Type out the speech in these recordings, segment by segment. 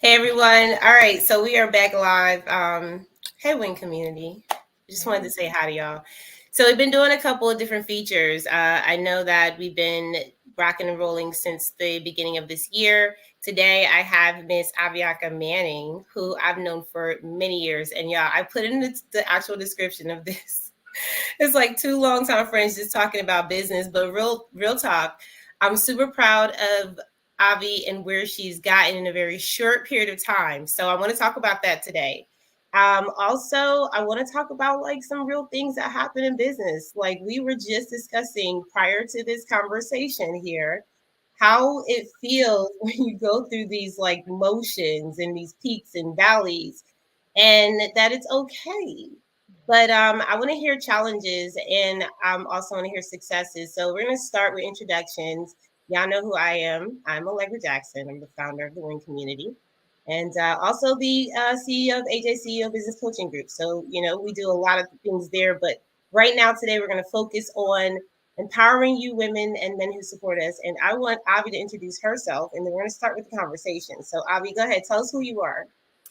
Hey everyone. All right, so we are back live. Hey Wing community. Just wanted to say hi to y'all. So we've been doing a couple of different features. I know that we've been rocking and rolling since the beginning of this year. Today I have Miss Avianca Manning, who I've known for many years. And y'all, I put in the actual description of this. It's like two longtime friends just talking about business, but real talk. I'm super proud of Avi and where she's gotten in a very short period of time. So I want to talk about that today. Also, I want to talk about like some real things that happen in business. Like we were just discussing prior to this conversation here, how it feels when you go through these like motions and these peaks and valleys, and that it's okay. But I want to hear challenges, and I also want to hear successes. So we're going to start with introductions. Y'all know who I am. I'm Allegra Jackson. I'm the founder of the Win Community, and also the CEO of AJ CEO Business Coaching Group. So we do a lot of things there. But right now, today, we're going to focus on empowering you women and men who support us. And I want Avi to introduce herself, and then we're going to start with the conversation. So Avi, go ahead. Tell us who you are.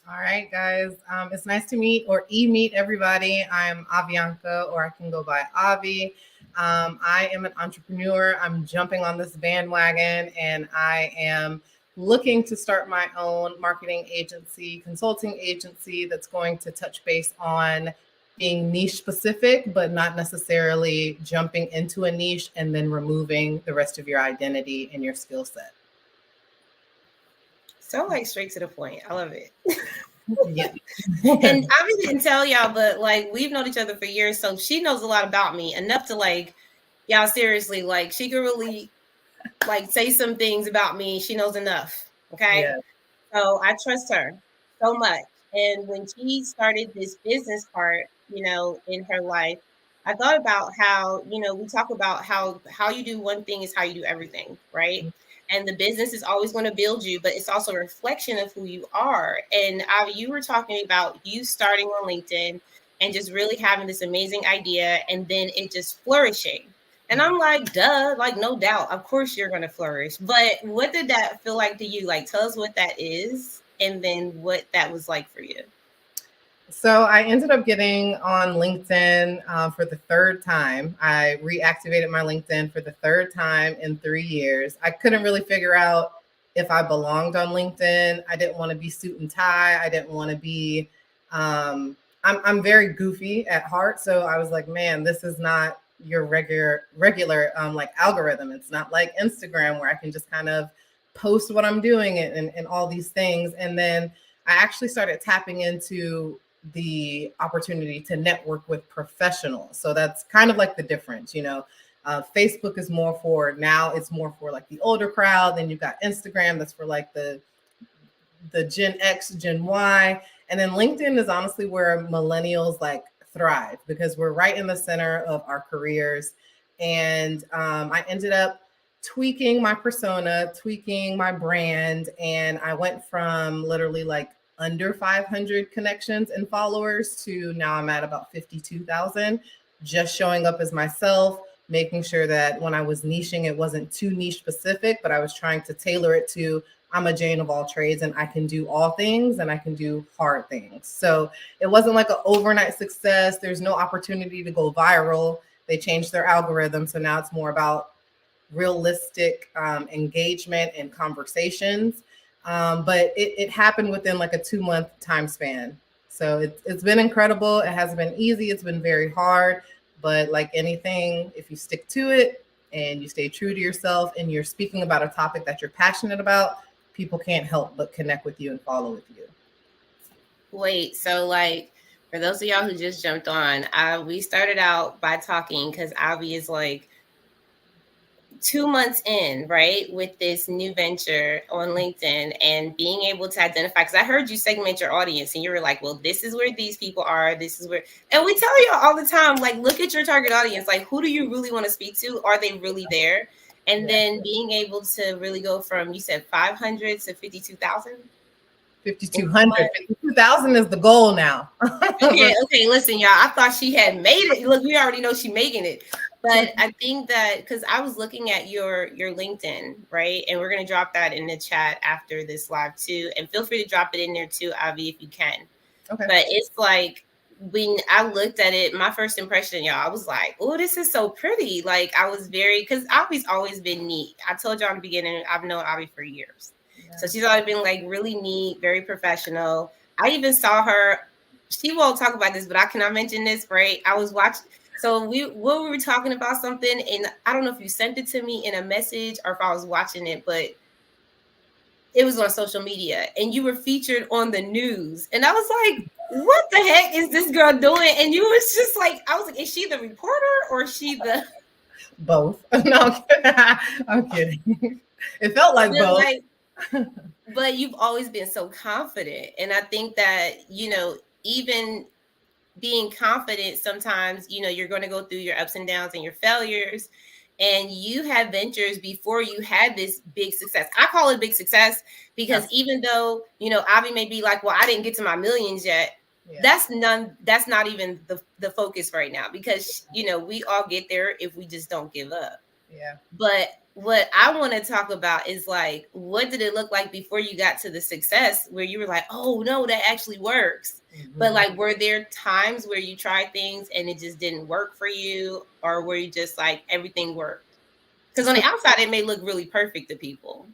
All right, guys. It's nice to meet or meet everybody. I'm Avianca, or I can go by Avi. I am an entrepreneur. I'm jumping on this bandwagon, and I am looking to start my own marketing agency, consulting agency that's going to touch base on being niche specific, but not necessarily jumping into a niche and then removing the rest of your identity and your skill set. So like straight to the point. I love it. Yeah. And I didn't tell y'all, but like we've known each other for years, so she knows a lot about me, enough to like y'all seriously, like she could really like say some things about me. She knows enough. Okay. Yeah. So I trust her so much. And when she started this business part, in her life, I thought about how, we talk about how you do one thing is how you do everything, right? And the business is always going to build you, but it's also a reflection of who you are. And Avi, you were talking about you starting on LinkedIn and just really having this amazing idea and then it just flourishing. And I'm like, duh, like no doubt, of course you're going to flourish. But what did that feel like to you? Like, tell us what that is and then what that was like for you. So I ended up getting on LinkedIn for the third time. I reactivated my LinkedIn for the third time in 3 years. I couldn't really figure out if I belonged on LinkedIn. I didn't want to be suit and tie. I didn't want to be, I'm very goofy at heart. So I was like, man, this is not your regular like algorithm. It's not like Instagram where I can just kind of post what I'm doing and all these things. And then I actually started tapping into the opportunity to network with professionals. So that's kind of like the difference, Facebook is more for now, it's more for like the older crowd. Then you've got Instagram, that's for like the Gen X, Gen Y. And then LinkedIn is honestly where millennials like thrive because we're right in the center of our careers. And I ended up tweaking my persona, tweaking my brand. And I went from literally like under 500 connections and followers to now I'm at about 52,000, just showing up as myself, making sure that when I was niching, it wasn't too niche specific, but I was trying to tailor it to I'm a Jane of all trades and I can do all things and I can do hard things. So it wasn't like an overnight success. There's no opportunity to go viral. They changed their algorithm. So now it's more about realistic engagement and conversations. But it happened within like a 2-month time span. So it's been incredible. It hasn't been easy. It's been very hard. But like anything, if you stick to it and you stay true to yourself and you're speaking about a topic that you're passionate about, people can't help but connect with you and follow with you. Wait, so like for those of y'all who just jumped on, we started out by talking because Avi is like 2 months in, right, with this new venture on LinkedIn and being able to identify, because I heard you segment your audience and you were like, well, this is where these people are. This is where, and we tell you all the time, like, look at your target audience. Like, who do you really want to speak to? Are they really there? And then being able to really go from, you said 500 to 52,000? 5,200. 52,000 is the goal now. Okay, listen, y'all. I thought she had made it. Look, we already know she's making it. But I think that because I was looking at your LinkedIn, right? And we're gonna drop that in the chat after this live too. And feel free to drop it in there too, Avi, if you can. Okay. But it's like when I looked at it, my first impression, y'all, I was like, oh, this is so pretty. Like I was very because Avi's always been neat. I told y'all in the beginning, I've known Avi for years. So Yeah. she's always been like really neat, very professional. I even saw her, she won't talk about this, but I cannot mention this, right? I was watching so we were talking about something, and I don't know if you sent it to me in a message or if I was watching it, but it was on social media and you were featured on the news. And I was like, what the heck is this girl doing? And you was just like, I was like, is she the reporter or is she the Both. No, I'm kidding. I'm kidding. It felt like but both. like but you've always been so confident. And I think that, even being confident sometimes, you're going to go through your ups and downs and your failures. And you had ventures before you had this big success. I call it big success because Yes. even though, Avi may be like, well, I didn't get to my millions yet. Yeah. That's not even the focus right now because, we all get there if we just don't give up. Yeah. But what I want to talk about is like, what did it look like before you got to the success where you were like, oh no, that actually works? But like, were there times where you tried things and it just didn't work for you, or were you just like everything worked? Because on the outside, it may look really perfect to people.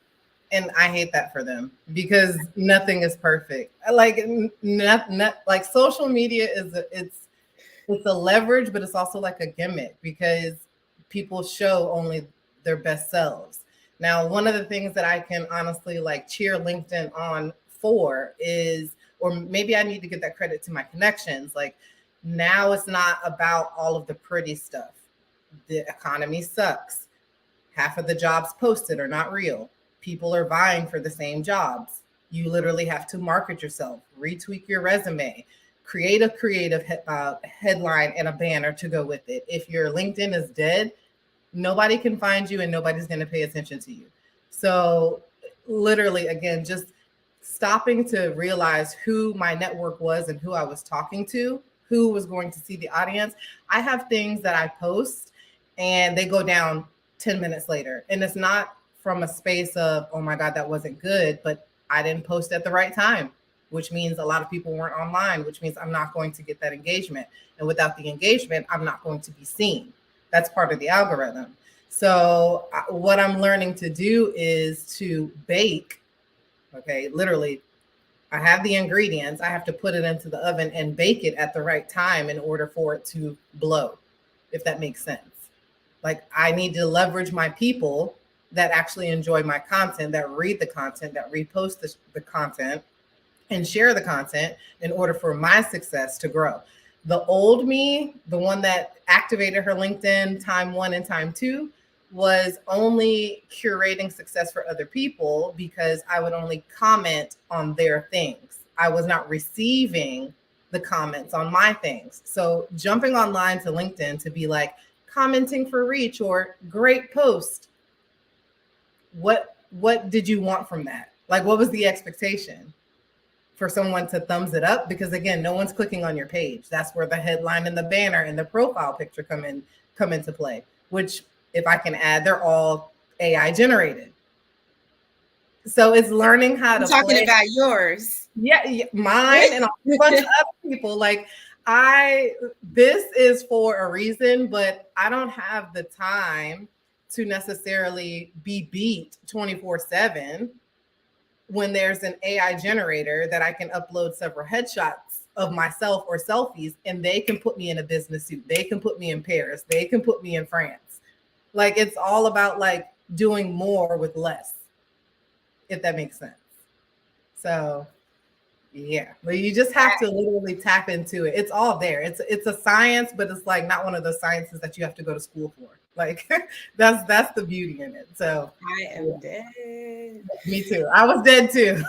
And I hate that for them because nothing is perfect. Like not like social media it's a leverage, but it's also like a gimmick because people show only their best selves. Now, one of the things that I can honestly like cheer LinkedIn on for is, or maybe I need to give that credit to my connections. Like now it's not about all of the pretty stuff. The economy sucks. Half of the jobs posted are not real. People are vying for the same jobs. You literally have to market yourself, retweak your resume, create a creative headline and a banner to go with it. If your LinkedIn is dead, nobody can find you and nobody's going to pay attention to you. So, literally, again, just stopping to realize who my network was and who I was talking to, who was going to see the audience. I have things that I post and they go down 10 minutes later. And it's not from a space of, oh my God, that wasn't good, but I didn't post at the right time, which means a lot of people weren't online, which means I'm not going to get that engagement. And without the engagement, I'm not going to be seen. That's part of the algorithm. So, what I'm learning to do is to bake. Okay, literally, I have the ingredients. I have to put it into the oven and bake it at the right time in order for it to blow, if that makes sense. Like, I need to leverage my people that actually enjoy my content, that read the content, that repost the content, and share the content in order for my success to grow. The old me, the one that activated her LinkedIn time one and time two, was only curating success for other people because I would only comment on their things. I was not receiving the comments on my things. So jumping online to LinkedIn to be like commenting for reach or great post, what did you want from that? Like, what was the expectation? For someone to thumbs it up? Because again, no one's clicking on your page. That's where the headline and the banner and the profile picture come into play, which, if I can add, they're all AI generated. So it's learning how I'm to talking play. about yours. Yeah, mine and a bunch of other people. Like, this is for a reason, but I don't have the time to necessarily be beat 24/7 when there's an AI generator that I can upload several headshots of myself or selfies, and they can put me in a business suit. They can put me in Paris. They can put me in France. Like, it's all about like doing more with less, if that makes sense. So yeah, but you just have to literally tap into it. It's all there. It's a science, but it's like not one of those sciences that you have to go to school for. Like that's the beauty in it. So I am dead. me too. I was dead too.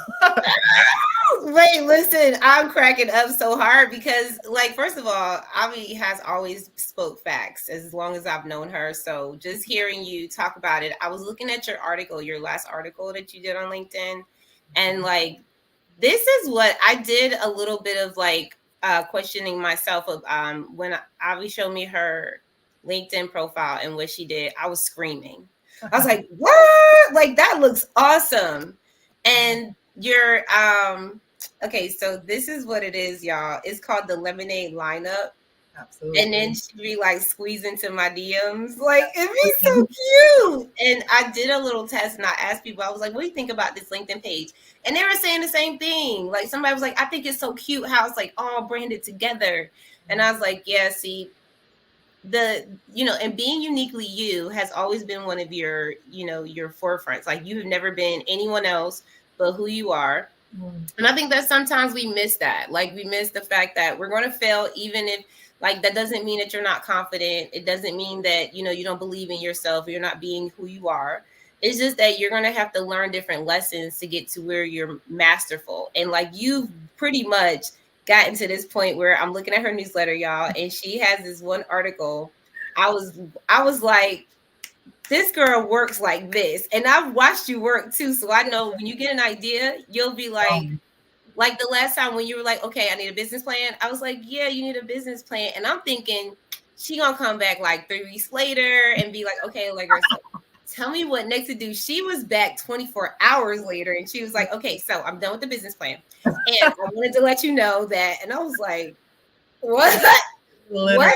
Wait, listen, I'm cracking up so hard because, like, first of all, Avi has always spoke facts as long as I've known her. So just hearing you talk about it, I was looking at your article, your last article that you did on LinkedIn, and like, this is what I did a little bit of like questioning myself of when Avi showed me her LinkedIn profile and what she did, I was screaming. I was like, what? Like, that looks awesome. And you're okay, so this is what it is, y'all. It's called the Lemonade Lineup. And then Absolutely. she'd be like squeeze into my DMs. Like, it'd be so Absolutely. cute. And I did a little test and I asked people, I was like, what do you think about this LinkedIn page? And they were saying the same thing. Like, somebody was like, I think it's so cute how it's like all branded together. And I was like, yeah, see, and being uniquely you has always been one of your forefronts. Like, you have never been anyone else but who you are. And I think that sometimes we miss that. Like, we miss the fact that we're going to fail, even if, like, that doesn't mean that you're not confident. It doesn't mean that, you don't believe in yourself or you're not being who you are. It's just that you're going to have to learn different lessons to get to where you're masterful. And like, you've pretty much gotten to this point where I'm looking at her newsletter, y'all, and she has this one article. I was like, this girl works like this. And I've watched you work too. So I know when you get an idea, you'll be like the last time when you were like, okay, I need a business plan. I was like, yeah, you need a business plan. And I'm thinking she gonna come back like 3 weeks later and be like, okay, like, so tell me what next to do. She was back 24 hours later and she was like, okay, so I'm done with the business plan. And I wanted to let you know that. And I was like, what? Literally. What?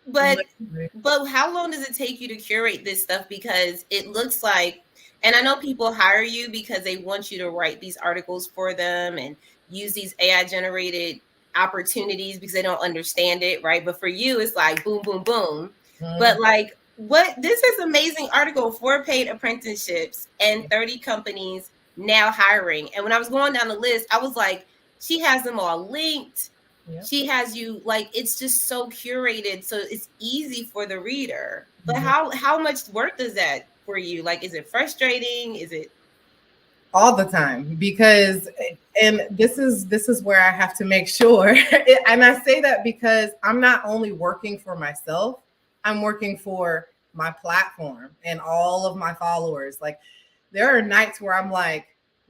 But Literally. but how long does it take you to curate this stuff? Because it looks like, and I know people hire you because they want you to write these articles for them and use these AI generated opportunities because they don't understand it, right? But for you, it's like boom, boom, boom. But like, what, this is amazing article, 4 paid apprenticeships and 30 companies now hiring. And when I was going down the list, I was like, she has them all linked. Yep. She has you, like, it's just so curated, so it's easy for the reader. But Yep. how much work does that for you? Like, is it frustrating? Is it? All the time, because and this is where I have to make sure and I say that because I'm not only working for myself, I'm working for my platform and all of my followers. Like, there are nights where I'm like,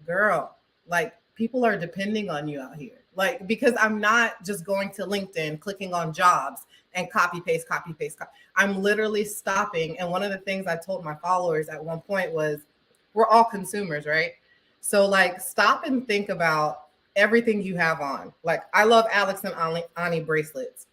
girl, like, people are depending on you out here. Like, because I'm not just going to LinkedIn, clicking on jobs and copy paste, copy paste, I'm literally stopping. And one of the things I told my followers at one point was, we're all consumers, right? So, like, stop and think about everything you have on. Like, I love Alex and Ani bracelets.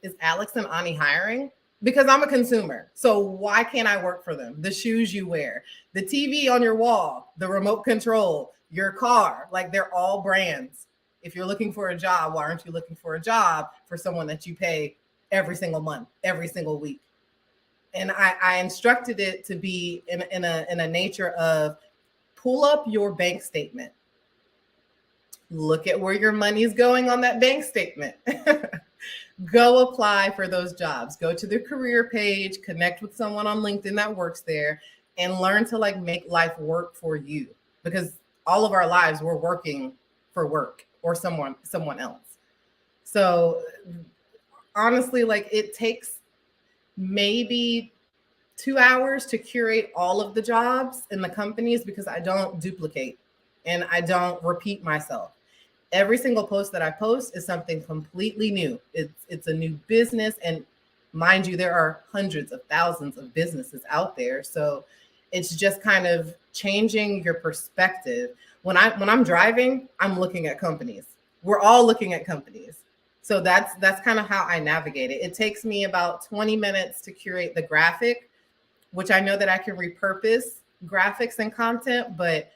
Is Alex and Ani hiring? Because I'm a consumer. So why can't I work for them? The shoes you wear, the TV on your wall, the remote control, your car, like, they're all brands. If you're looking for a job, why aren't you looking for a job for someone that you pay every single month, every single week? And I instructed it to be in a nature of, pull up your bank statement. Look at where your money is going on that bank statement. Go apply for those jobs. Go to the career page, connect with someone on LinkedIn that works there, and learn to, like, make life work for you. Because all of our lives we're working for work or someone else. So honestly, like, it takes maybe 2 hours to curate all of the jobs in the companies because I don't duplicate and I don't repeat myself. Every single post that I post is something completely new. It's a new business, and mind you, there are hundreds of thousands of businesses out there. So it's just kind of changing your perspective. When I'm driving, I'm looking at companies. We're all looking at companies. So that's kind of how I navigate it. It takes me about 20 minutes to curate the graphic, which I know that I can repurpose graphics and content, but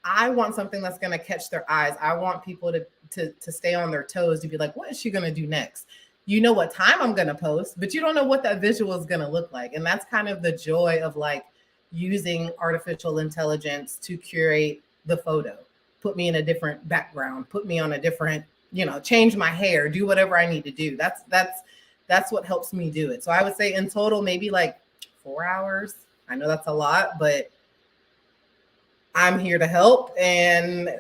I want something that's going to catch their eyes. I want people to stay on their toes, to be like, what is she going to do next? You know what time I'm going to post, but you don't know what that visual is going to look like. And that's kind of the joy of, like, using artificial intelligence to curate the photo. Put me in a different background, put me on a different, change my hair, do whatever I need to do. That's what helps me do it. So I would say in total, maybe like 4 hours. I know that's a lot, but I'm here to help. And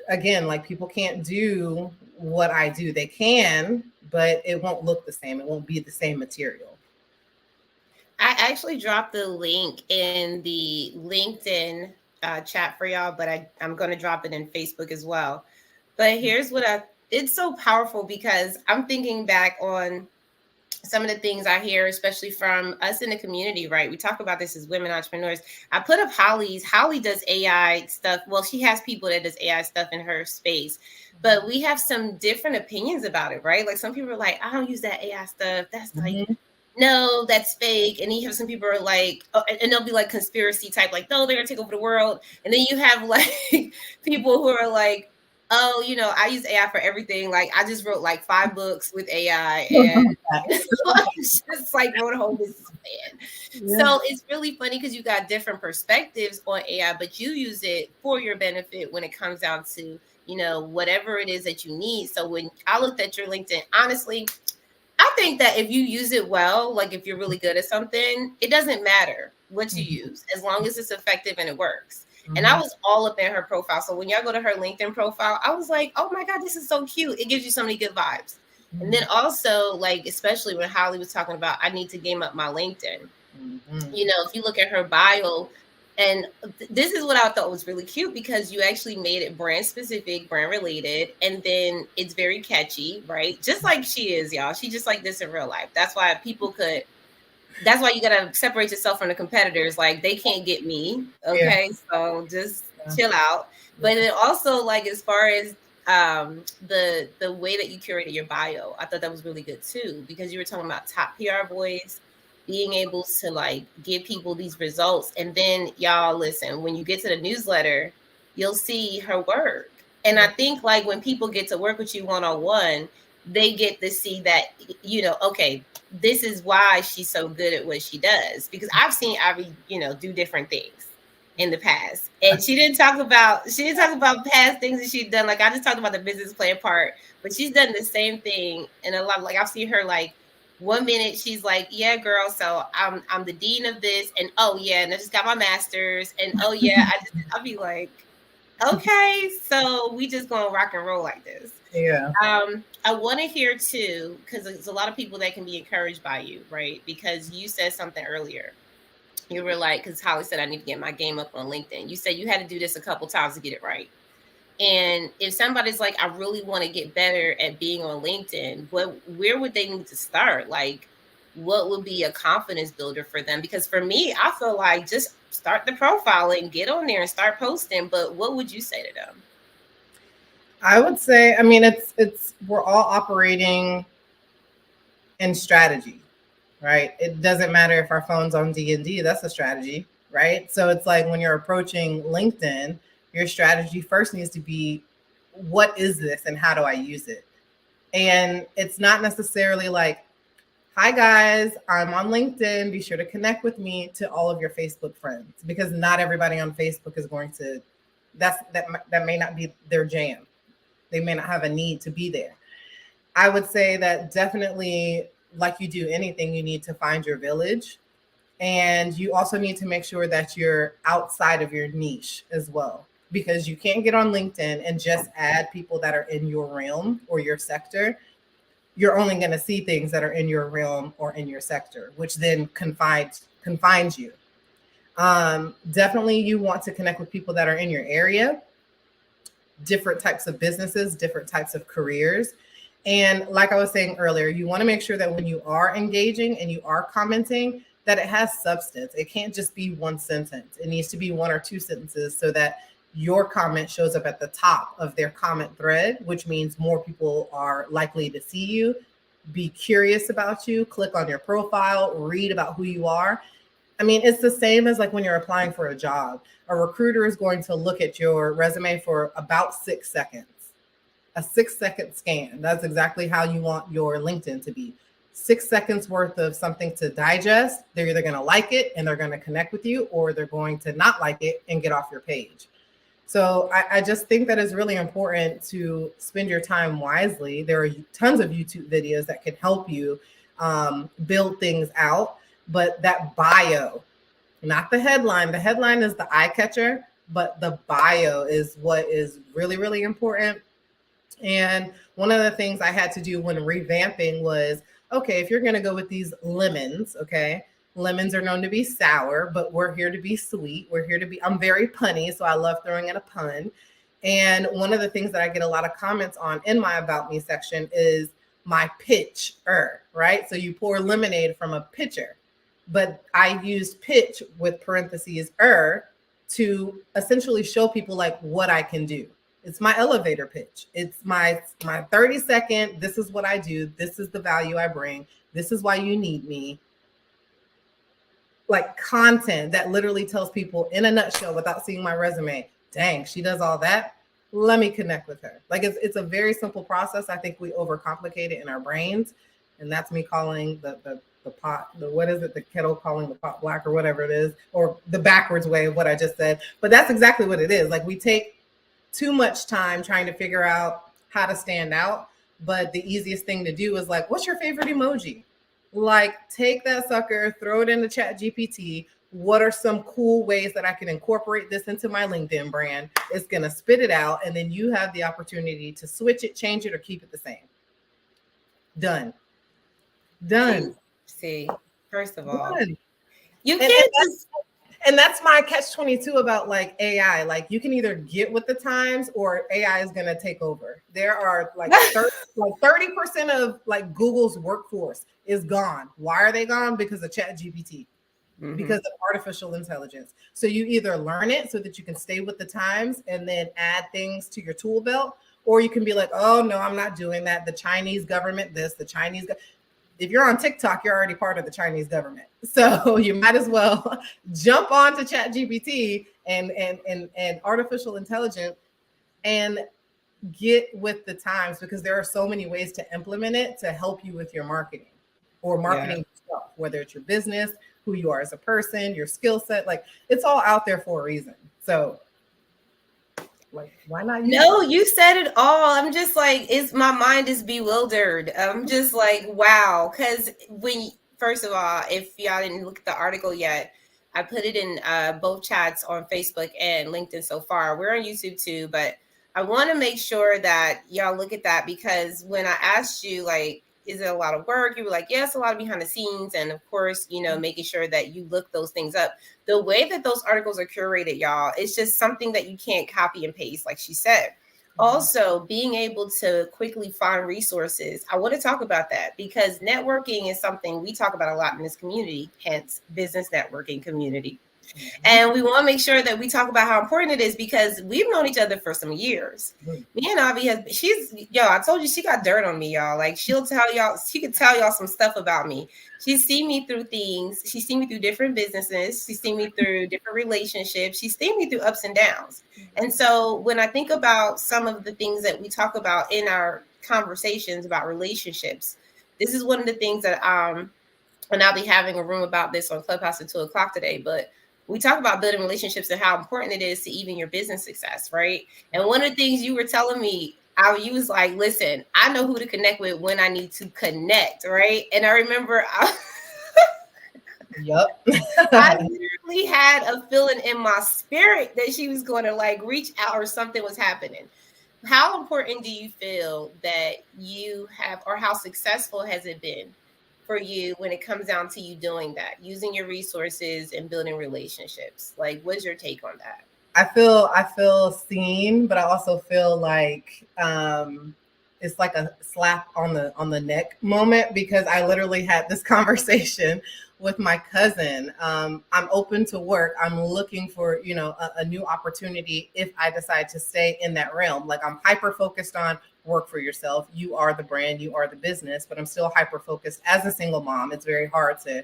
again, like, people can't do what I do. They can, but it won't look the same. It won't be the same material. I actually dropped the link in the LinkedIn chat for y'all, but I'm going to drop it in Facebook as well. But here's what it's so powerful because I'm thinking back on some of the things I hear, especially from us in the community, right? We talk about this as women entrepreneurs. I put up Holly does AI stuff. Well, she has people that does AI stuff in her space, but we have some different opinions about it, right? Like some people are like, I don't use that AI stuff. That's like, Mhm. no, that's fake. And then you have some people are like, oh, and they'll be like conspiracy type, like, no, they're gonna take over the world. And then you have like people who are like, oh, I use AI for everything. Like I just wrote like 5 books with AI, and I just like wrote a whole business plan. Yeah. So it's really funny because you got different perspectives on AI, but you use it for your benefit when it comes down to, whatever it is that you need. So when I looked at your LinkedIn, honestly, I think that if you use it well, like if you're really good at something, it doesn't matter what you Mhm. use as long as it's effective and it works. And I Mhm. was all up in her profile. So when y'all go to her LinkedIn profile, I was like, oh my God, this is so cute. It gives you so many good vibes. And then Mhm. also, like, especially when Holly was talking about, I need to game up my LinkedIn. Mhm. If you look at her bio, and this is what I thought was really cute because you actually made it brand specific, brand related, and then it's very catchy, right? Just like she is, y'all. She just like this in real life. That's why you gotta separate yourself from the competitors. Like they can't get me. Yeah. Okay. So just Yeah. chill out. Yeah. But then also like as far as the way that you curated your bio, I thought that was really good too, because you were talking about top PR boys being able to like give people these results. And then y'all listen, when you get to the newsletter, you'll see her work. And I think like when people get to work with you one-on-one, they get to see that, okay, this is why she's so good at what she does, because I've seen Ivy, do different things in the past. And she didn't talk about past things that she'd done. Like I just talked about the business plan part, but she's done the same thing. And a lot, like I've seen her like 1 minute she's like, yeah, girl, so I'm the dean of this, and oh yeah, and I just got my master's, and oh yeah, I'll be like, okay, so we just gonna rock and roll like this. Yeah. I want to hear too, because there's a lot of people that can be encouraged by you, right? Because you said something earlier. You were like, because Holly said I need to get my game up on LinkedIn. You said you had to do this a couple times to get it right. And if somebody's like, I really want to get better at being on LinkedIn, where would they need to start? Like, what would be a confidence builder for them? Because for me, I feel like just start the profile and get on there and start posting. But what would you say to them? I would say, I mean, it's we're all operating in strategy, right? It doesn't matter if our phone's on D&D, that's a strategy, right? So it's like when you're approaching LinkedIn, your strategy first needs to be, what is this and how do I use it? And it's not necessarily like, hi guys, I'm on LinkedIn, be sure to connect with me, to all of your Facebook friends, because not everybody on Facebook is going to, that may not be their jam. They may not have a need to be there. I would say that definitely, like you do anything, you need to find your village. And you also need to make sure that you're outside of your niche as well, because you can't get on LinkedIn and just add people that are in your realm or your sector. You're only going to see things that are in your realm or in your sector, which then confines you. Definitely, you want to connect with people that are in your area, different types of businesses, different types of careers. And like I was saying earlier, you want to make sure that when you are engaging and you are commenting, that it has substance. It can't just be one sentence. It needs to be one or two sentences so that your comment shows up at the top of their comment thread, which means more people are likely to see you, be curious about you, click on your profile, read about who you are. I mean, it's the same as like when you're applying for a job. A recruiter is going to look at your resume for about 6 seconds. A 6 second scan. That's exactly how you want your LinkedIn to be. 6 seconds worth of something to digest. They're either going to like it and they're going to connect with you, or they're going to not like it and get off your page. So I just think that it's really important to spend your time wisely. There are tons of YouTube videos that can help you build things out, but that bio, not the headline. The headline is the eye catcher, but the bio is what is really, really important. And one of the things I had to do when revamping was, okay, if you're going to go with these lemons, okay, lemons are known to be sour, but we're here to be sweet. We're here to be, I'm very punny, so I love throwing in a pun. And one of the things that I get a lot of comments on in my About Me section is, my pitcher, right? So you pour lemonade from a pitcher. But I used pitch with parentheses to essentially show people like what I can do. It's my elevator pitch. It's my 30-second, this is what I do, this is the value I bring, this is why you need me. Like content that literally tells people in a nutshell without seeing my resume, dang, she does all that. Let me connect with her. Like it's a very simple process. I think we overcomplicate it in our brains. And that's me calling the pot, what is it, the kettle calling the pot black or whatever it is, or the backwards way of what I just said. But that's exactly what it is. Like we take too much time trying to figure out how to stand out. But the easiest thing to do is like, what's your favorite emoji? Like take that sucker, throw it into Chat GPT. What are some cool ways that I can incorporate this into my LinkedIn brand? It's going to spit it out. And then you have the opportunity to switch it, change it, or keep it the same. Done. See, first of all, Done. You can't just. And that's my catch-22 about like AI. Like you can either get with the times or AI is going to take over. There are like 30% of like Google's workforce is gone. Why are they gone? Because of Chat GPT. Mm-hmm. Because of artificial intelligence. So you either learn it so that you can stay with the times and then add things to your tool belt, or you can be like, oh no, I'm not doing that. The Chinese government, if you're on TikTok, you're already part of the Chinese government. So you might as well jump onto Chat GPT and artificial intelligence and get with the times, because there are so many ways to implement it to help you with your marketing or marketing yourself, whether it's your business, who you are as a person, your skill set. Like it's all out there for a reason. So like, why not use it? You said it all. I'm just like, my mind is bewildered. I'm just like, wow. Because first of all, if y'all didn't look at the article yet, I put it in both chats on Facebook and LinkedIn so far. We're on YouTube too, but I want to make sure that y'all look at that, because when I asked you, like, is it a lot of work? You were like, yes, a lot of behind the scenes. And of course, making sure that you look those things up. The way that those articles are curated, y'all, it's just something that you can't copy and paste, like she said. Also, being able to quickly find resources. I want to talk about that because networking is something we talk about a lot in this community, hence business networking community. And we want to make sure that we talk about how important it is, because we've known each other for some years. Me and Avi I told you she got dirt on me, y'all. Like she could tell y'all some stuff about me. She's seen me through things. She's seen me through different businesses. She's seen me through different relationships. She's seen me through ups and downs. And so when I think about some of the things that we talk about in our conversations about relationships, this is one of the things that and I'll be having a room about this on Clubhouse at 2:00 today, but we talk about building relationships and how important it is to even your business success, right? And one of the things you were telling me, you was like, listen, I know who to connect with when I need to connect, right? And I remember I literally had a feeling in my spirit that she was going to like reach out or something was happening. How important do you feel that you have, or how successful has it been for you when it comes down to you doing that, using your resources and building relationships? Like, what's your take on that? I feel seen, but I also feel like it's like a slap on the neck moment, because I literally had this conversation with my cousin. I'm open to work. I'm looking for, a new opportunity if I decide to stay in that realm. Like I'm hyper focused on work for yourself. You are the brand, you are the business, but I'm still hyper focused as a single mom. It's very hard to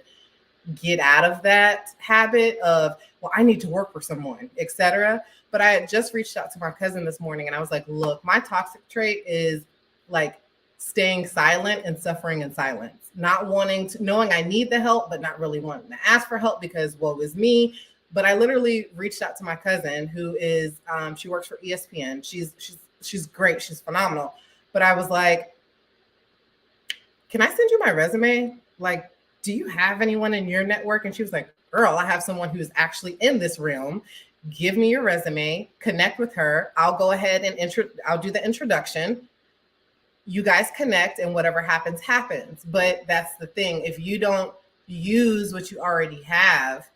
get out of that habit of, well, I need to work for someone, etc. But I had just reached out to my cousin this morning and I was like, look, my toxic trait is like staying silent and suffering in silence, not wanting to, knowing I need the help, but not really wanting to ask for help because woe is me. But I literally reached out to my cousin who is, she works for ESPN. She's great. She's phenomenal. But I was like, can I send you my resume? Like, do you have anyone in your network? And she was like, girl, I have someone who's actually in this realm. Give me your resume, connect with her. I'll go ahead and I'll do the introduction. You guys connect and whatever happens, happens. But that's the thing. If you don't use what you already have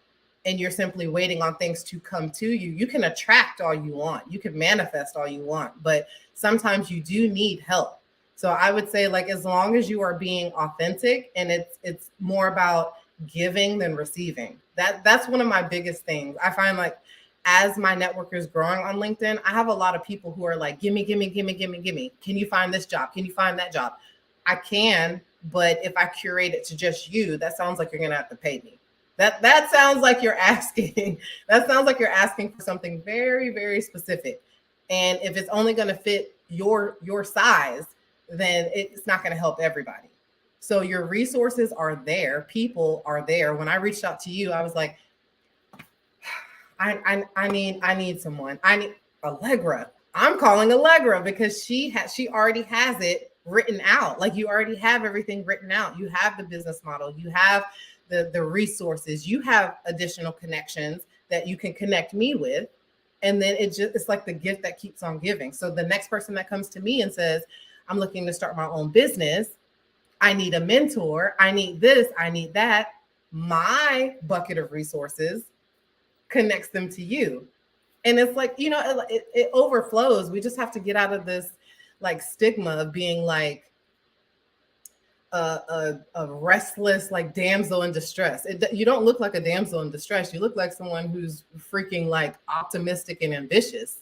and you're simply waiting on things to come to you, you can attract all you want. You can manifest all you want, but sometimes you do need help. So I would say, like, as long as you are being authentic, and it's more about giving than receiving. That's one of my biggest things. I find, like, as my network is growing on LinkedIn, I have a lot of people who are like, give me, give me, give me, give me, give me. Can you find this job? Can you find that job? I can, but if I curate it to just you, that sounds like you're gonna have to pay me. That sounds like you're asking. That sounds like you're asking for something very, very specific. And if it's only gonna fit your size, then it's not gonna help everybody. So your resources are there, people are there. When I reached out to you, I was like, I need someone. I need Allegra. I'm calling Allegra because she already has it written out. Like, you already have everything written out. You have the business model. You have the resources. You have additional connections that you can connect me with. And then it's like the gift that keeps on giving. So the next person that comes to me and says, I'm looking to start my own business, I need a mentor, I need this, I need that, my bucket of resources connects them to you. And it's like, it overflows. We just have to get out of this, like, stigma of being like a restless, like, damsel in distress. You don't look like a damsel in distress. You look like someone who's freaking, like, optimistic and ambitious.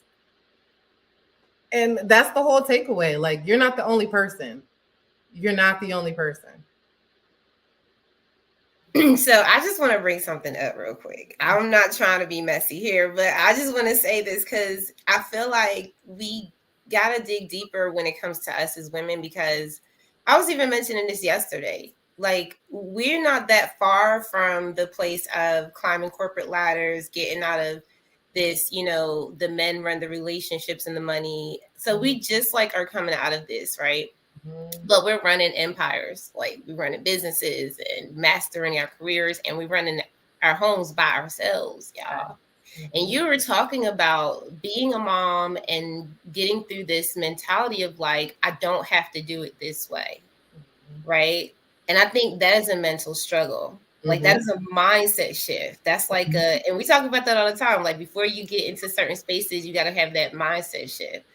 And that's the whole takeaway. Like, you're not the only person. You're not the only person. So I just want to bring something up real quick. I'm not trying to be messy here, but I just want to say this because I feel like we got to dig deeper when it comes to us as women, because I was even mentioning this yesterday. Like, we're not that far from the place of climbing corporate ladders, getting out of this, the men run the relationships and the money. So we just, like, are coming out of this, right? But we're running empires. Like, we're running businesses and mastering our careers, and we're running our homes by ourselves, y'all. And you were talking about being a mom and getting through this mentality of, like, I don't have to do it this way, right? And I think that is a mental struggle. Like, that is a mindset shift. That's like and we talk about that all the time. Like, before you get into certain spaces, you got to have that mindset shift.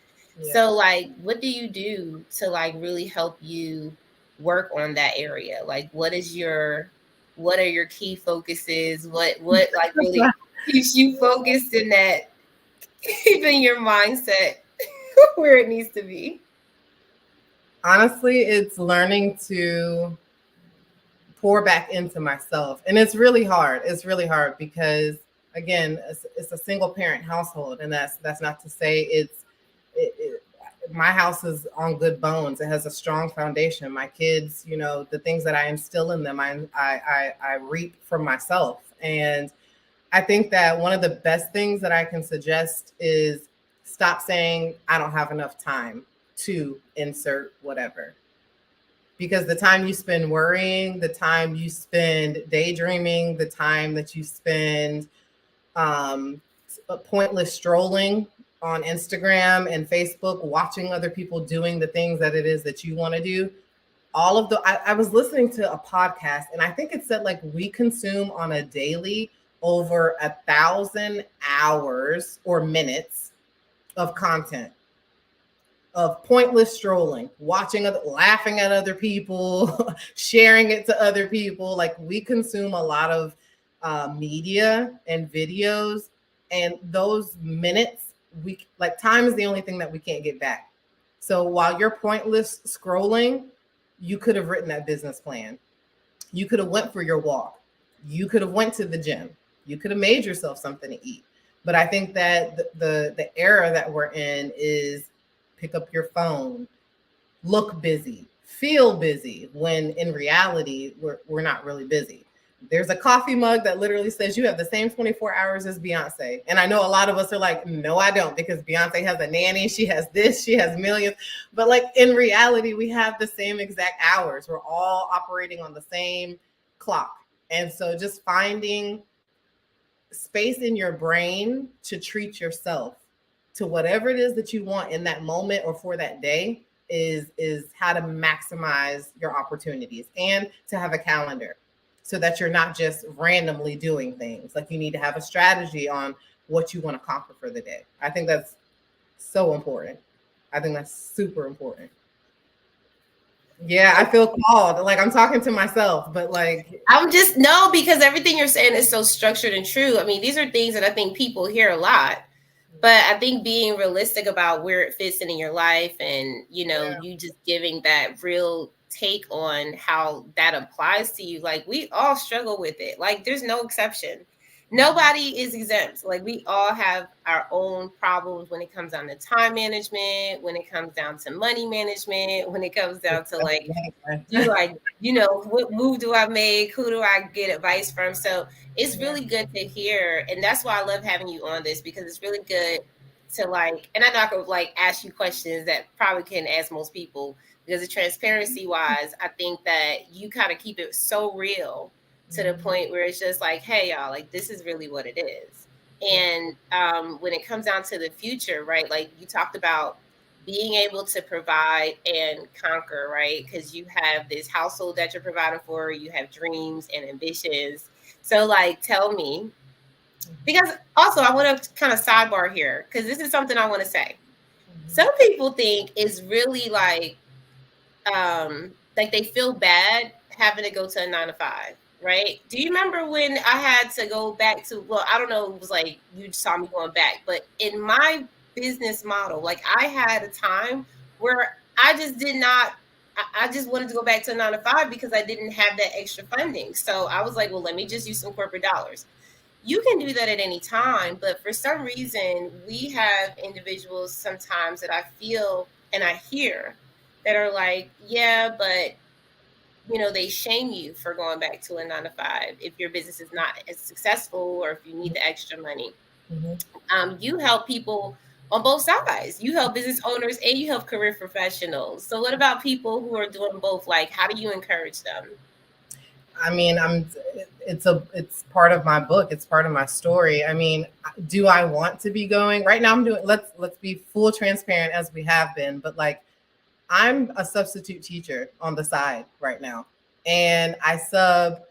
Yeah. So, like, what do you do to, like, really help you work on that area? Like, what are your key focuses? What like really keeps you focused in that, keeping your mindset where it needs to be? Honestly, it's learning to pour back into myself. And it's really hard. It's really hard because, again, it's a single parent household. And that's not to say my house is on good bones. It has a strong foundation. My kids, the things that I instill in them, I reap from myself. And I think that one of the best things that I can suggest is stop saying, I don't have enough time to insert whatever. Because the time you spend worrying, the time you spend daydreaming, the time that you spend pointless strolling on Instagram and Facebook, watching other people doing the things that it is that you want to do, I was listening to a podcast, and I think it said, like, we consume on a daily over 1,000 hours or minutes of content, of pointless strolling, watching, laughing at other people, sharing it to other people. Like, we consume a lot of media and videos, and those minutes, time is the only thing that we can't get back. So while you're pointless scrolling, you could have written that business plan. You could have went for your walk. You could have went to the gym. You could have made yourself something to eat. But I think that the era that we're in is pick up your phone, look busy, feel busy, when in reality, we're not really busy. There's a coffee mug that literally says you have the same 24 hours as Beyonce. And I know a lot of us are like, no, I don't, because Beyonce has a nanny. She has this, she has millions. But, like, in reality, we have the same exact hours. We're all operating on the same clock. And so just finding space in your brain to treat yourself to whatever it is that you want in that moment or for that day is how to maximize your opportunities, and to have a calendar so that you're not just randomly doing things. Like, you need to have a strategy on what you want to conquer for the day. I think that's so important. I think that's super important. Yeah, I feel called. Like I'm talking to myself, but like, I'm just no, because everything you're saying is so structured and true. I mean, these are things that I think people hear a lot, but I think being realistic about where it fits in your life, and yeah, you just giving that real take on how that applies to you. Like we all struggle with it. Like there's no exception. Nobody is exempt. Like we all have our own problems when it comes down to time management, when it comes down to money management, when it comes down to like do I, what move do I make? Who do I get advice from? So it's yeah, really good to hear. And that's why I love having you on this, because it's really good to like, and I know I could like ask you questions that probably can ask most people, because the transparency wise, I think that you kind of keep it so real to the point where it's just like, hey, y'all, like this is really what it is. yeah, And when it comes down to the future, right? Like you talked about being able to provide and conquer, right? Because you have this household that you're providing for, you have dreams and ambitions. So, like, tell me, because also I want to kind of sidebar here, because this is something I want to say. Some people think it's really like they feel bad having to go to a 9 to 5, right? Do you remember when I had to go back to, well, I don't know, it was like you saw me going back, but in my business model, like I had a time where I just did not, I just wanted to go back to a 9 to 5 because I didn't have that extra funding. So I was like, well, let me just use some corporate dollars. You can do that at any time, but for some reason we have individuals sometimes that I feel and I hear that are like, yeah, but they shame you for going back to a 9 to 5 if your business is not as successful or if you need the extra money. mhm. You help people on both sides. You help business owners and you help career professionals. So what about people who are doing both? Like, how do you encourage them? I mean, it's part of my book. It's part of my story. I mean, do I want to be going right now? I'm doing. Let's be full transparent as we have been, but like I'm a substitute teacher on the side right now, and I sub.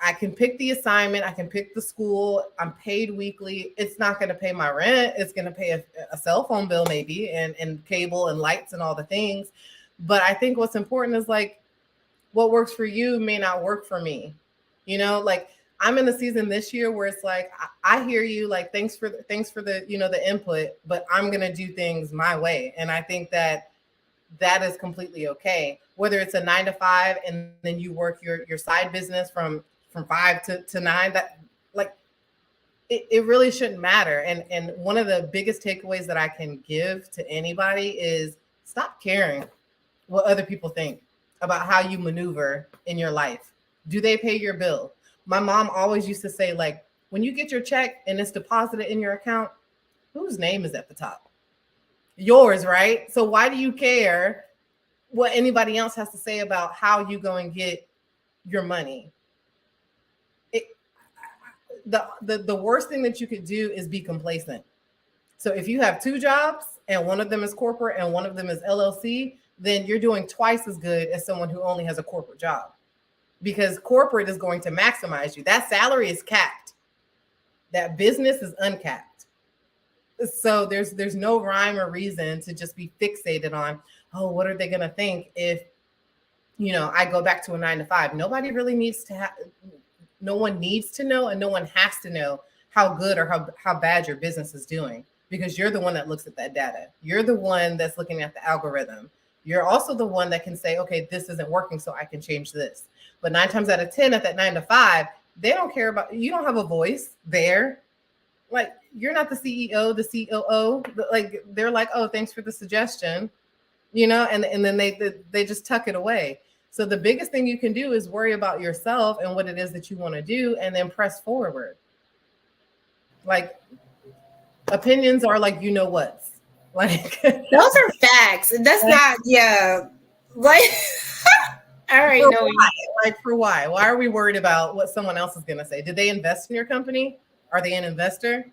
I can pick the assignment. I can pick the school. I'm paid weekly. It's not going to pay my rent. It's going to pay a cell phone bill maybe, and cable and lights and all the things. But I think what's important is like what works for you may not work for me. Like I'm in the season this year where it's like I hear you, like thanks for the the input, but I'm gonna do things my way, and I think that that is completely okay. Whether it's a 9 to 5 and then you work your side business from 5 to 9, that like it really shouldn't matter. And one of the biggest takeaways that I can give to anybody is stop caring what other people think about how you maneuver in your life. Do they pay your bill? My mom always used to say, like, when you get your check and it's deposited in your account, whose name is at the top? Yours, right? So why do you care what anybody else has to say about how you go and get your money? It, the worst thing that you could do is be complacent. So if you have two jobs and one of them is corporate and one of them is LLC, then you're doing twice as good as someone who only has a corporate job, because corporate is going to maximize you. That salary is capped. That business is uncapped. So there's no rhyme or reason to just be fixated on, oh, what are they going to think if I go back to a 9 to 5? Nobody really needs to have. No one needs to know, and no one has to know how good or how bad your business is doing, because you're the one that looks at that data. You're the one that's looking at the algorithm. You're also the one that can say, okay, this isn't working, so I can change this. But 9 times out of 10 at that 9 to 5, they don't care about you. Don't have a voice there. Like you're not the CEO, the COO. Like they're like, oh, thanks for the suggestion, and then they just tuck it away. So the biggest thing you can do is worry about yourself and what it is that you want to do, and then press forward. Like opinions are like what's like Those are facts. That's not, yeah. Like, I already for know why? you. Like for why? Why are we worried about what someone else is going to say? Did they invest in your company? Are they an investor?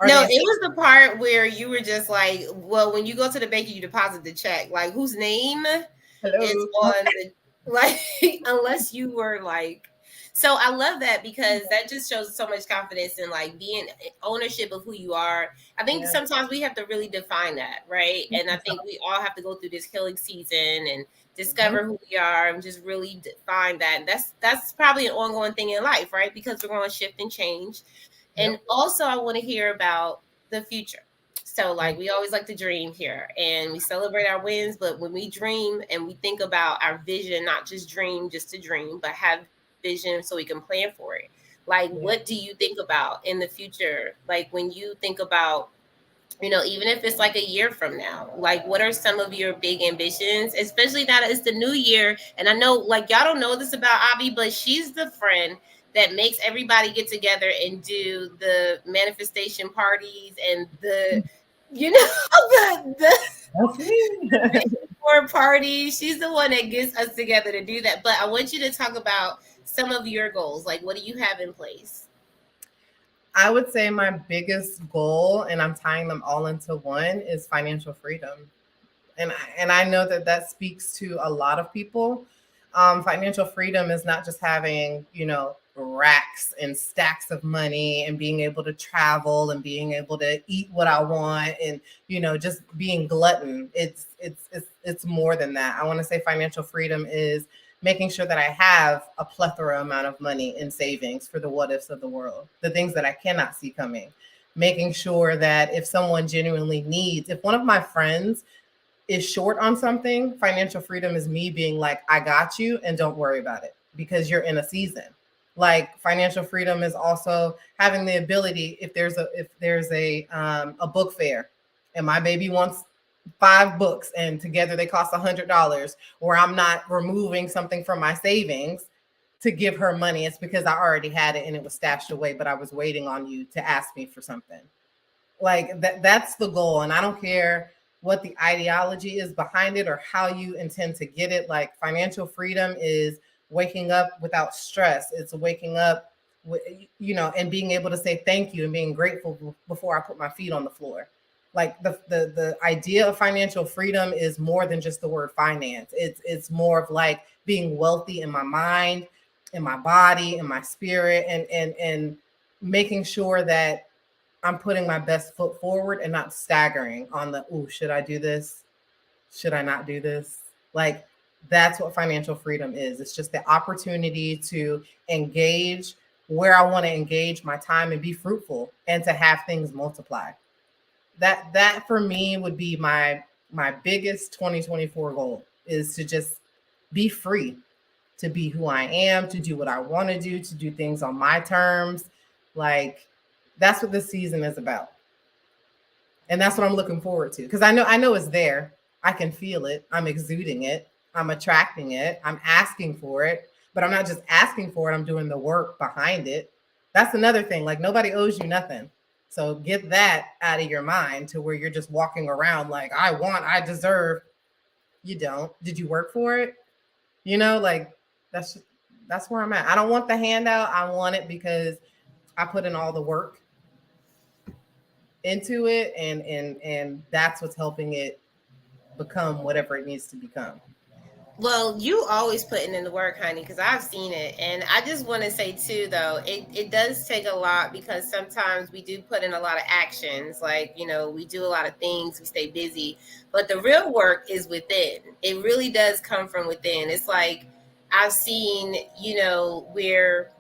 Are No, they it was the part where you were just like, well, when you go to the bank and you deposit the check, like whose name is hello? on the, like, unless you were like, So I love that because that just shows so much confidence in like being ownership of who you are. I think Yeah. sometimes we have to really define that, right? And I think we all have to go through this healing season and Mhm. discover who we are and just really define that. And that's probably an ongoing thing in life, right? Because we're going to shift and change. And Yep. also I want to hear about the future. So like Mm. we always like to dream here and we celebrate our wins, but when we dream and we think about our vision, not just dream just to dream, but have vision so we can plan for it. Like what do Yeah. you think about in the future? Like when you think about, even if it's like a year from now, like what are some of your big ambitions, especially now that it's the new year? And I know like y'all don't know this about Avi, but she's the friend that makes everybody get together and do the manifestation parties and the, the That's me. for parties. She's the one that gets us together to do that. But I want you to talk about some of your goals. Like, what do you have in place? I would say my biggest goal, and I'm tying them all into one, is financial freedom. And I know that that speaks to a lot of people. Financial freedom is not just having, racks and stacks of money and being able to travel and being able to eat what I want and just being glutton. It's more than that. I want to say financial freedom is making sure that I have a plethora amount of money in savings for the what ifs of the world, the things that I cannot see coming. Making sure that if someone genuinely needs, if one of my friends is short on something, financial freedom is me being like, I got you and don't worry about it because you're in a season. Like financial freedom is also having the ability if there's a book fair and my baby wants 5 books and together they cost $100, or I'm not removing something from my savings to give her money. It's because I already had it and it was stashed away, but I was waiting on you to ask me for something. Like that's the goal. And I don't care what the ideology is behind it or how you intend to get it. Like financial freedom is waking up without stress. It's waking up and being able to say thank you and being grateful before I put my feet on the floor. Like the idea of financial freedom is more than just the word finance. It's more of like being wealthy in my mind, in my body, in my spirit, and making sure that I'm putting my best foot forward and not staggering on the, oh, should I do this? Should I not do this? Like, that's what financial freedom is. It's just the opportunity to engage where I want to engage my time and be fruitful and to have things multiply. That for me would be my biggest 2024 goal is to just be free, to be who I am, to do what I want to do things on my terms. Like that's what this season is about. And that's what I'm looking forward to because I know it's there. I can feel it. I'm exuding it. I'm attracting it. I'm asking for it, but I'm not just asking for it. I'm doing the work behind it. That's another thing. Like nobody owes you nothing. So get that out of your mind to where you're just walking around like I want, I deserve. You don't. Did you work for it? Like that's that's where I'm at. I don't want the handout. I want it because I put in all the work into it, and that's what's helping it become whatever it needs to become. Well, you always putting in the work, honey, because I've seen it. And I just want to say, too, though, it does take a lot because sometimes we do put in a lot of actions. Like, we do a lot of things, we stay busy. But the real work is within. It really does come from within. It's like I've seen, where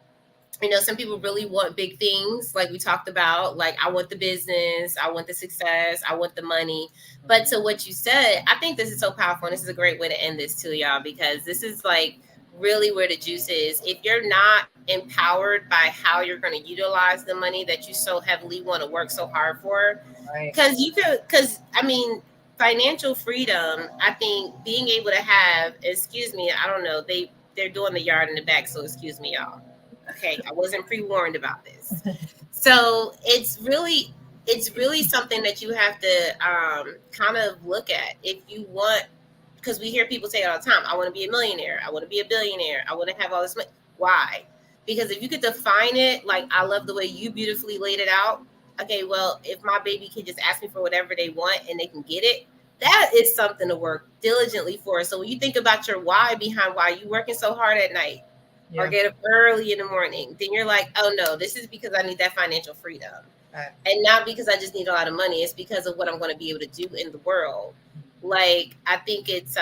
some people really want big things, like we talked about. Like, I want the business, I want the success, I want the money. But to what you said, I think this is so powerful. And this is a great way to end this, too, y'all, because this is like really where the juice is. If you're not empowered by how you're going to utilize the money that you so heavily want to work so hard for, Right. because I mean, financial freedom, I think being able to have, excuse me, I don't know, they're doing the yard in the back, so excuse me, y'all. Okay, I wasn't pre-warned about this. So it's really something that you have to kind of look at if you want, because we hear people say it all the time, I want to be a millionaire, I want to be a billionaire, I want to have all this money. Why? Because if you could define it, like I love the way you beautifully laid it out. Okay, well, if my baby can just ask me for whatever they want and they can get it, that is something to work diligently for. So when you think about your why behind why you working so hard at night, or Yeah. get up early in the morning, then you're like, oh no, this is because I need that financial freedom. Right. And not because I just need a lot of money, it's because of what I'm going to be able to do in the world. Like, I think it's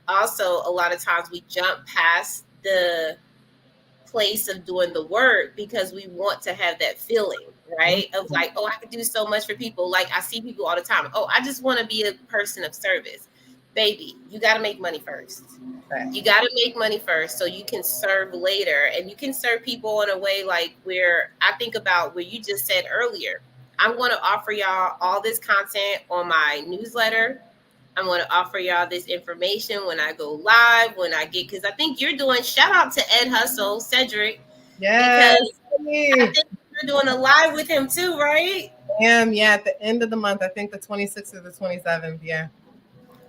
also a lot of times we jump past the place of doing the work because we want to have that feeling, right? Of Mhm. like, oh, I could do so much for people. Like, I see people all the time. Oh, I just want to be a person of service. Baby, you got to make money first. Right. You got to make money first so you can serve later. And you can serve people in a way like where I think about what you just said earlier. I'm going to offer y'all all this content on my newsletter. I'm going to offer y'all this information when I go live, when I get, because I think you're doing, shout out to Ed Hustle, Cedric, Yes. because I Hey. think you're doing a live with him too, right? Yeah, at the end of the month, I think the 26th or the 27th. Yeah.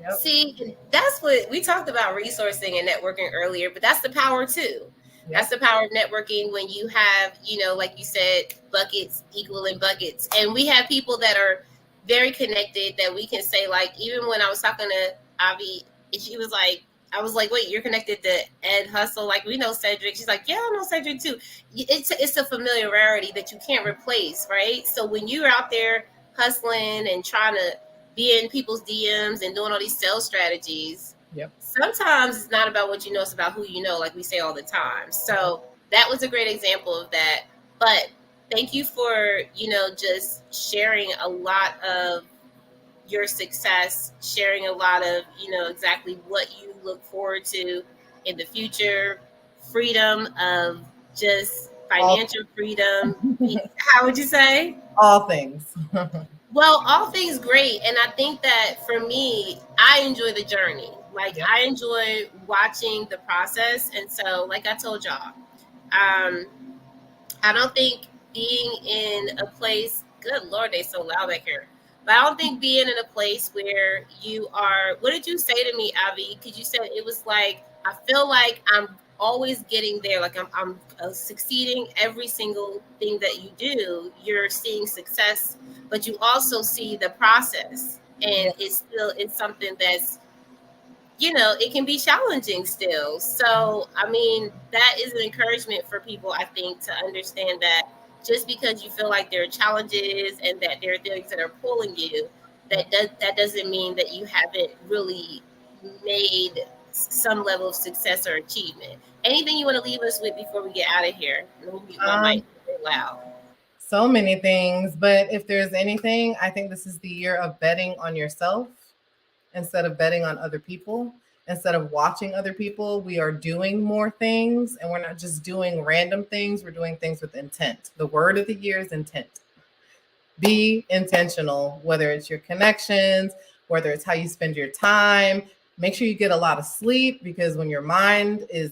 Yep. See, that's what we talked about, resourcing and networking earlier, but that's the power too. That's Yep. the power of networking when you have, like you said, buckets equaling buckets. And we have people that are very connected that we can say, like, even when I was talking to Avi, and she was like, I was like, wait, you're connected to Ed Hustle? Like, we know Cedric. She's like, yeah, I know Cedric too. It's a familiarity that you can't replace, right? So when you're out there hustling and trying to be in people's DMs and doing all these sales strategies, Yep. sometimes it's not about what you know, it's about who you know, like we say all the time. So that was a great example of that. But thank you for, just sharing a lot of your success, sharing a lot of, exactly what you look forward to in the future, freedom of just All financial freedom. How would you say? all things. Well, all things great. And I think that for me, I enjoy the journey. Like, Yep. I enjoy watching the process. And so, like I told y'all, um, I don't think being in a place, good Lord, they so loud back here. But I don't think being in a place where you are, what did you say to me, Avi? Because you said it was like, I feel like I'm always getting there. Like I'm succeeding every single thing that you do. You're seeing success, but you also see the process. And Yeah. it's something that's, it can be challenging still. So, I mean, that is an encouragement for people, I think, to understand that just because you feel like there are challenges and that there are things that are pulling you, Yep. that doesn't mean that you haven't really made some level of success or achievement. Anything you want to leave us with before we get out of here? Let me mute my mic Um, very loud. so many things, but if there's anything, I think this is the year of betting on yourself instead of betting on other people. Instead of watching other people, we are doing more things, and we're not just doing random things, we're doing things with intent. The word of the year is intent. Be intentional, whether it's your connections, whether it's how you spend your time. Make sure you get a lot of sleep, because when your mind is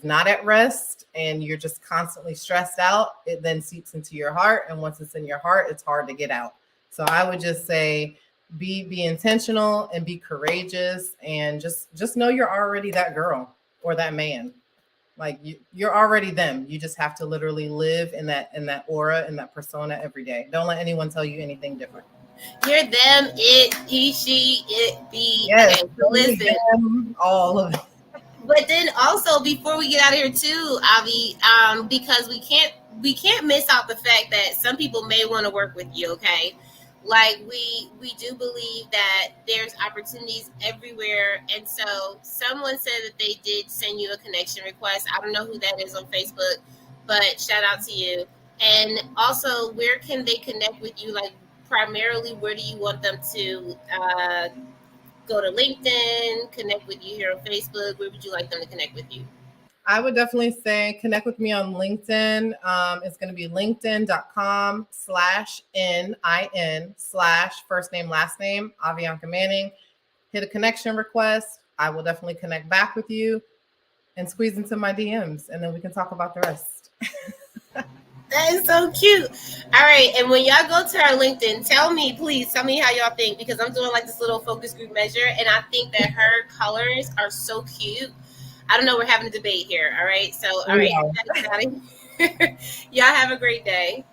not at rest and you're just constantly stressed out, it then seeps into your heart, and once it's in your heart, it's hard to get out. So I would just say be intentional and be courageous, and just know you're already that girl or that man. Like you're already them. You just have to literally live in that aura, in that persona every day. Don't let anyone tell you anything different. You're them, it, he, she, it, be. Yes, Okay, so listen. them, all of it. But then also before we get out of here too, Avi, because we can't miss out the fact that some people may want to work with you. Okay, like we do believe that there's opportunities everywhere, and so someone said that they did send you a connection request. I don't know who that is on Facebook, but shout out to you. And also, where can they connect with you? Like, primarily, where do you want them to go to LinkedIn, connect with you here on Facebook? Where would you like them to connect with you? I would definitely say connect with me on LinkedIn. It's going to be linkedin.com/NIN/ first name, last name, Avianca Manning. Hit a connection request. I will definitely connect back with you and squeeze into my DMs, and then we can talk about the rest. That is so cute. All right. And when y'all go to our LinkedIn, please tell me how y'all think, because I'm doing like this little focus group measure, and I think that her colors are so cute. I don't know. We're having a debate here. All right. So, all We right. are. Gotta get out of here. Y'all have a great day.